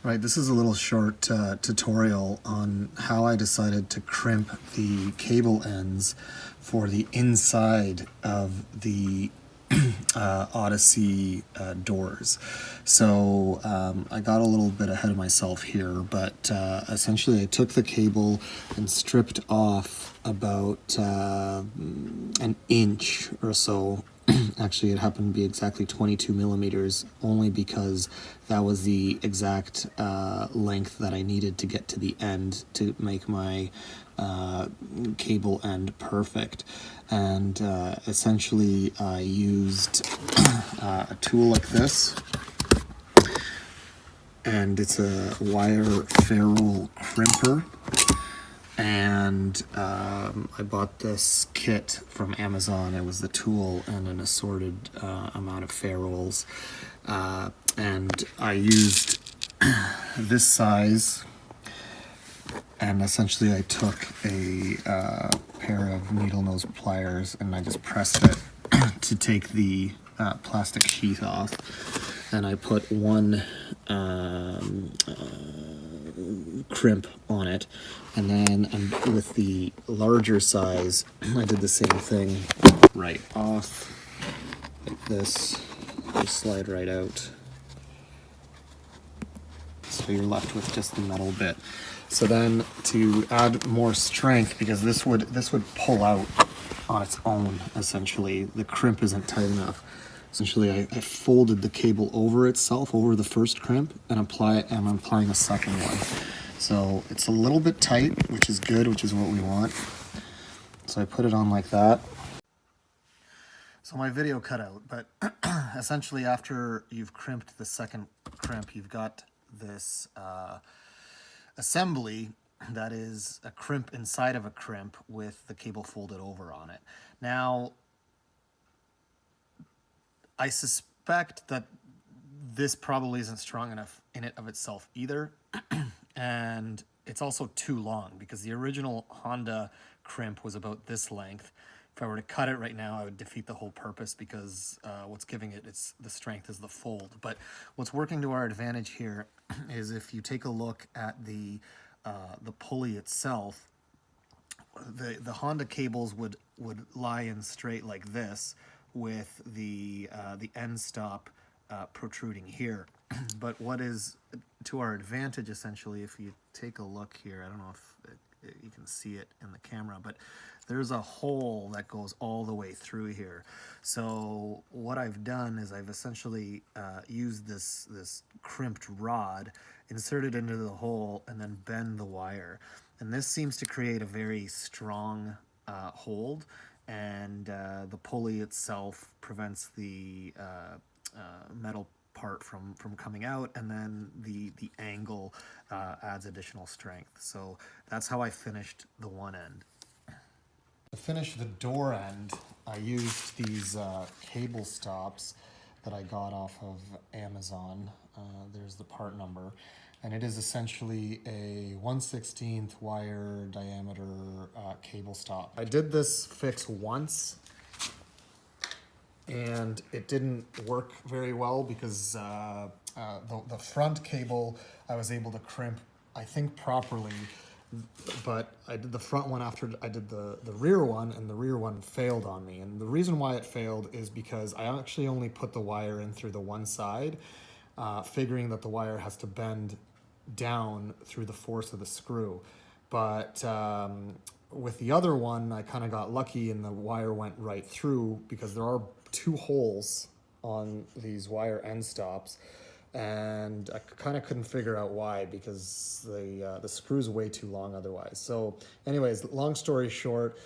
Right, this is a little short tutorial on how I decided to crimp the cable ends for the inside of the Odyssey doors. So I got a little bit ahead of myself here, but essentially I took the cable and stripped off about an inch or so. Actually, it happened to be exactly 22 millimeters, only because that was the exact length that I needed to get to the end to make my cable end perfect. And essentially I used a tool like this, and it's a wire ferrule crimper. And I bought this kit from Amazon. It was the tool and an assorted amount of ferrules. And I used this size, and essentially I took a pair of needle nose pliers and I just pressed it to take the plastic sheath off. And I put one crimp on it, and then with the larger size I did the same thing, right off like this. Just slide right out, so you're left with just the metal bit. So then, to add more strength, because this would pull out on its own, essentially the crimp isn't tight enough. Essentially I folded the cable over itself, over the first crimp, and I'm applying a second one. So it's a little bit tight, which is good, which is what we want. So I put it on like that. So my video cut out, but essentially after you've crimped the second crimp, you've got this assembly that is a crimp inside of a crimp with the cable folded over on it. Now, I suspect that this probably isn't strong enough in it of itself either. And it's also too long, because the original Honda crimp was about this length. If I were to cut it right now, I would defeat the whole purpose, because what's giving it the strength is the fold. But what's working to our advantage here is if you take a look at the pulley itself, the Honda cables would lie in straight like this, with the end stop protruding here. But what is to our advantage, essentially, if you take a look here, I don't know if you can see it in the camera, but there's a hole that goes all the way through here. So what I've done is I've essentially used this crimped rod, inserted into the hole, and then bend the wire. And this seems to create a very strong hold, and the pulley itself prevents the metal part from coming out, and then the angle adds additional strength. So that's how I finished the one end. To finish the door end, I used these cable stops that I got off of Amazon. There's the part number, and it is essentially a 1/16 wire diameter cable stop. I did this fix once, and it didn't work very well, because the front cable I was able to crimp, I think, properly, but I did the front one after I did the rear one, and the rear one failed on me. And the reason why it failed is because I actually only put the wire in through the one side, figuring that the wire has to bend down through the force of the screw. But with the other one, I kind of got lucky, and the wire went right through, because there are two holes on these wire end stops, and I kind of couldn't figure out why, because the screw's way too long otherwise. So anyways, long story short,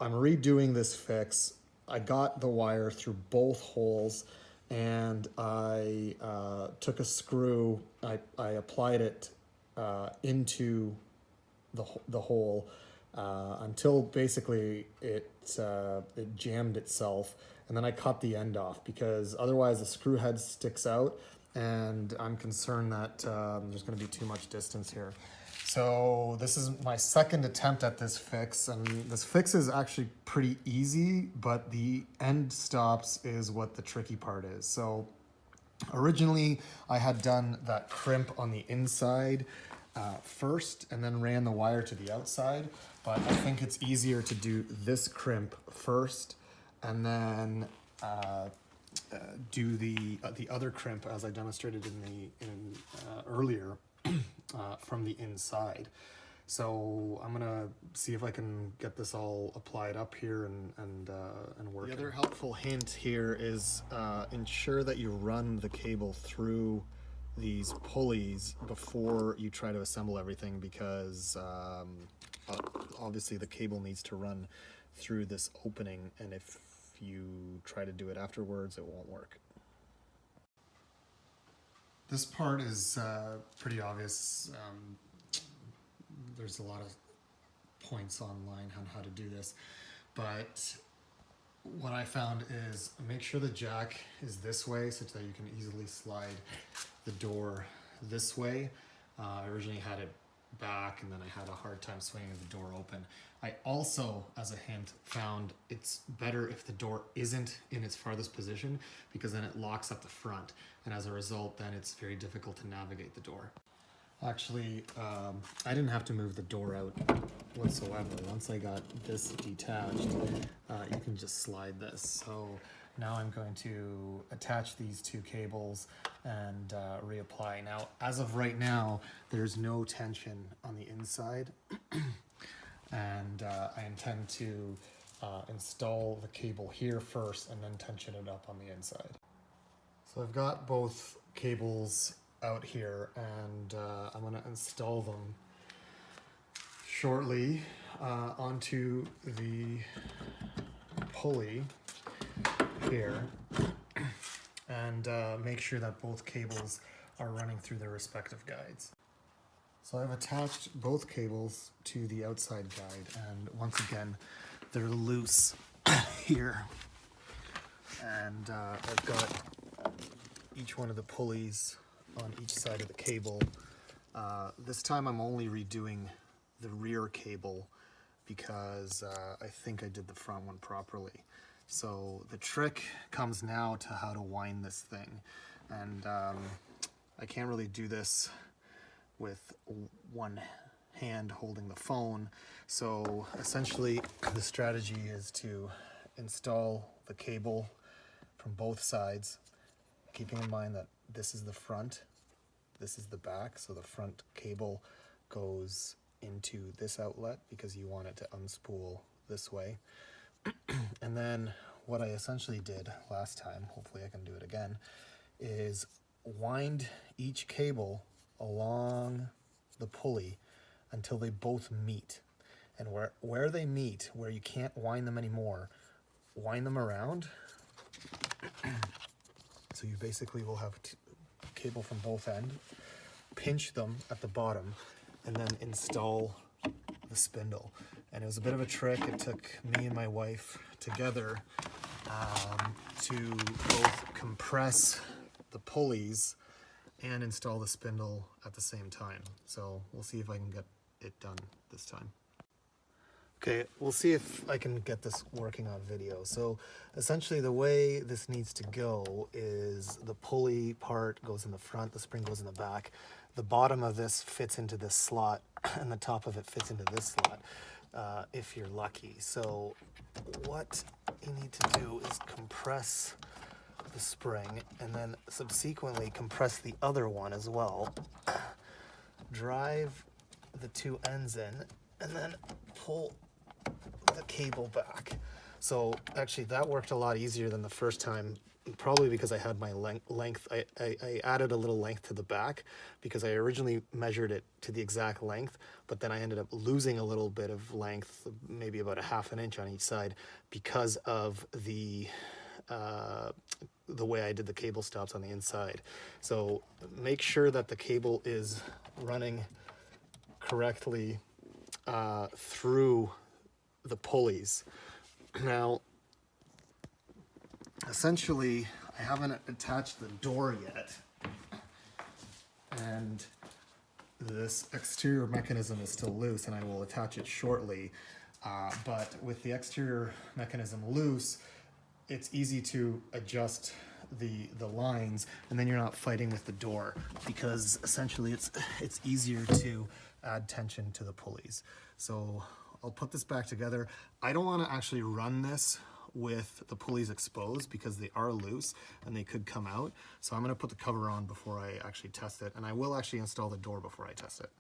I'm redoing this fix. I got the wire through both holes, and I took a screw, I applied it into the hole until basically it jammed itself, and then I cut the end off, because otherwise the screw head sticks out, and I'm concerned that there's going to be too much distance here. So this is my second attempt at this fix, and this fix is actually pretty easy, but the end stops is what the tricky part is. So Originally, I had done that crimp on the inside first and then ran the wire to the outside, but I think it's easier to do this crimp first and then do the other crimp as I demonstrated earlier from the inside. So I'm gonna see if I can get this all applied up here and work. The other helpful hint here is ensure that you run the cable through these pulleys before you try to assemble everything, because obviously the cable needs to run through this opening, and if you try to do it afterwards, it won't work. This part is pretty obvious. There's a lot of points online on how to do this, but what I found is make sure the jack is this way such that you can easily slide the door this way. I originally had it back and then I had a hard time swinging the door open. I also, as a hint, found it's better if the door isn't in its farthest position, because then it locks up the front, and as a result then it's very difficult to navigate the door. Actually, I didn't have to move the door out whatsoever. Once I got this detached, you can just slide this. So now I'm going to attach these two cables and reapply. Now, as of right now, there's no tension on the inside, and I intend to install the cable here first and then tension it up on the inside. So I've got both cables out here, and I'm going to install them shortly onto the pulley here, and make sure that both cables are running through their respective guides. So I've attached both cables to the outside guide, and once again they're loose here, and I've got each one of the pulleys on each side of the cable. This time I'm only redoing the rear cable because I think I did the front one properly. So the trick comes now to how to wind this thing, and I can't really do this with one hand holding the phone. So essentially the strategy is to install the cable from both sides, keeping in mind that this is the front, this is the back, so the front cable goes into this outlet because you want it to unspool this way. And then what I essentially did last time, hopefully I can do it again, is wind each cable along the pulley until they both meet. And where they meet, where you can't wind them anymore, wind them around. So you basically will have cable from both ends, pinch them at the bottom, and then install the spindle. And it was a bit of a trick. It took me and my wife together to both compress the pulleys and install the spindle at the same time. So we'll see if I can get it done this time. Okay, we'll see if I can get this working on video. So essentially the way this needs to go is the pulley part goes in the front, the spring goes in the back. The bottom of this fits into this slot and the top of it fits into this slot, if you're lucky. So what you need to do is compress the spring and then subsequently compress the other one as well. Drive the two ends in and then pull the cable back. So actually that worked a lot easier than the first time, probably because I had my length. I added a little length to the back because I originally measured it to the exact length, but then I ended up losing a little bit of length, maybe about a ½ an inch on each side, because of the way I did the cable stops on the inside. So make sure that the cable is running correctly through the pulleys. Now, essentially, I haven't attached the door yet, and this exterior mechanism is still loose, and I will attach it shortly. But with the exterior mechanism loose, it's easy to adjust the lines, and then you're not fighting with the door, because essentially it's easier to add tension to the pulleys. So I'll put this back together. I don't want to actually run this with the pulleys exposed because they are loose and they could come out. So I'm going to put the cover on before I actually test it, and I will actually install the door before I test it.